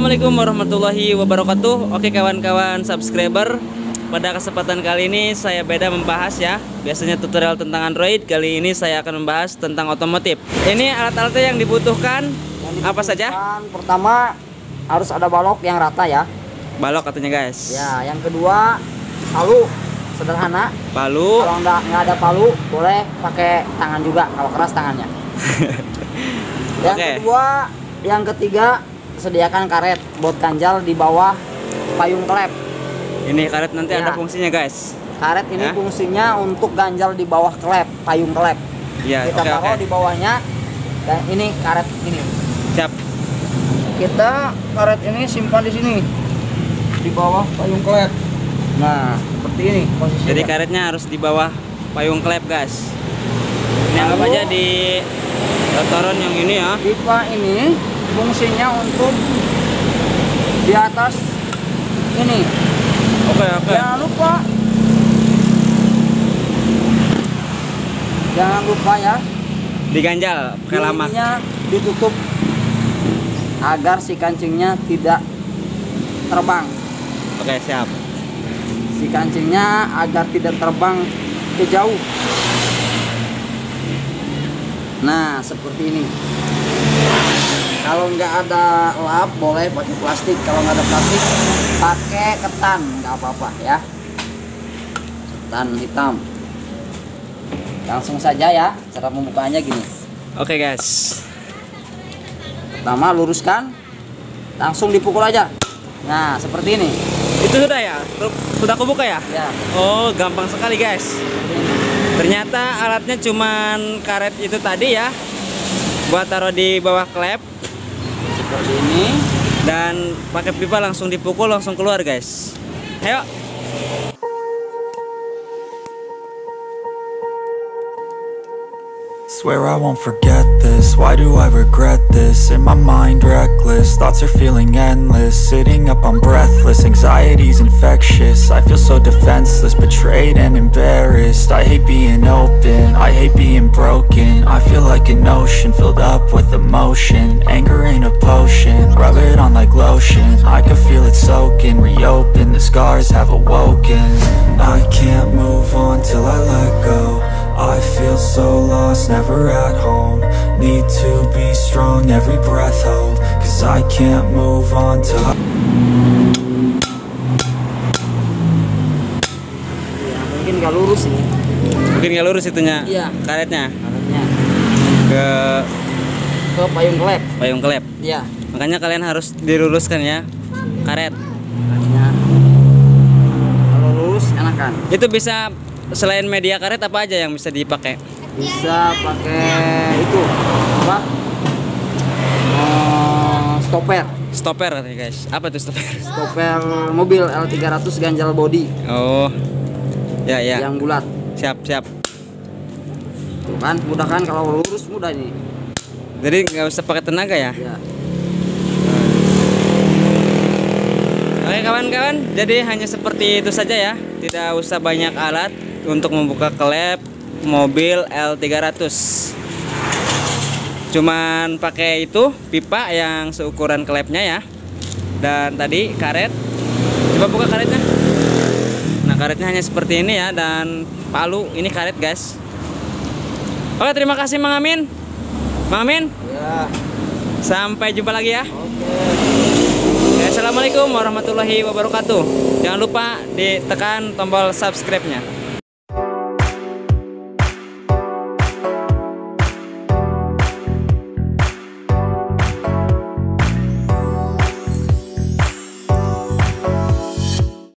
Assalamualaikum warahmatullahi wabarakatuh. Oke kawan-kawan subscriber, pada kesempatan kali ini saya beda membahas ya. Biasanya tutorial tentang Android, kali ini saya akan membahas tentang otomotif. Ini alat-alatnya yang dibutuhkan apa saja? Pertama harus ada balok yang rata ya. Balok katanya guys. Ya, yang kedua palu sederhana. Palu. Kalau nggak ada palu boleh pakai tangan juga kalau keras tangannya. Yang ketiga sediakan karet buat ganjal di bawah payung klep. Ini karet nanti ya. ada fungsinya guys. Karet ini ya. Fungsinya untuk ganjal di bawah klep, payung klep. Ya, kita taruh di bawahnya. Dan ini karet ini. Siap. Kita karet ini simpan di sini di bawah payung klep. Nah, seperti ini posisinya. Jadi karetnya harus di bawah payung klep guys. Ini anggap aja di rotoran yang ini ya. Pipa ini fungsinya untuk di atas ini. Oke. Jangan lupa ya, diganjal pakai lama. Ditutup agar si kancingnya tidak terbang. Oke, siap. Si kancingnya agar tidak terbang ke jauh. Nah, seperti ini. Kalau nggak ada lap boleh pakai plastik. Kalau nggak ada plastik pakai ketan, nggak apa-apa ya. Ketan hitam. Langsung saja ya, cara pembukanya gini. Oke guys. Pertama luruskan, langsung dipukul aja. Nah, seperti ini. Itu sudah ya? Sudah aku buka ya? Ya. Oh, gampang sekali guys. Ternyata alatnya cuman karet itu tadi ya. Buat taruh di bawah klep. Seperti ini. Dan pakai pipa langsung dipukul, langsung keluar guys. Ayo. Swear I won't forget this, why do I regret this? In my mind reckless, thoughts are feeling endless. Sitting up I'm breathless, anxiety's infectious. I feel so defenseless, betrayed and embarrassed. I hate being open, I hate being broken. I feel like an ocean filled up with emotion. Anger ain't a potion, rub it on like lotion. I can feel it soaking, reopen, the scars have awoken. I can't move on till I let go. I feel so lost, never at home. Need to be strong, every breath hold. Cause I can't move on till I... Ya, mungkin gak lurus ini. Mungkin nggak lurus itunya. Iya. Karetnya. Karetnya Ke payung klep. payung klep. Iya. Makanya kalian harus diluruskan ya. Karet. Karetnya. Kalau lurus enakan. Itu bisa selain media karet apa aja yang bisa dipakai? Bisa pakai itu apa? Stopper. Stopper katanya guys. Apa tuh stopper? Stopper mobil L300 ganjal body. Oh. Ya. Yang bulat. Siap. Tuh kan, mudah kan kalau lurus mudah ini. Jadi nggak usah pakai tenaga ya? Ya. Oke kawan-kawan, jadi hanya seperti itu saja ya. Tidak usah banyak alat untuk membuka klep mobil L300. Cuman pakai itu pipa yang seukuran klepnya ya. Dan tadi karet. Coba buka karetnya. Nah, karetnya hanya seperti ini ya. Dan palu, ini karet guys. Oke, terima kasih Mang Amin. Mang Amin. Ya. Sampai jumpa lagi ya. Oke. Assalamualaikum warahmatullahi wabarakatuh. Jangan lupa ditekan tombol subscribe-nya.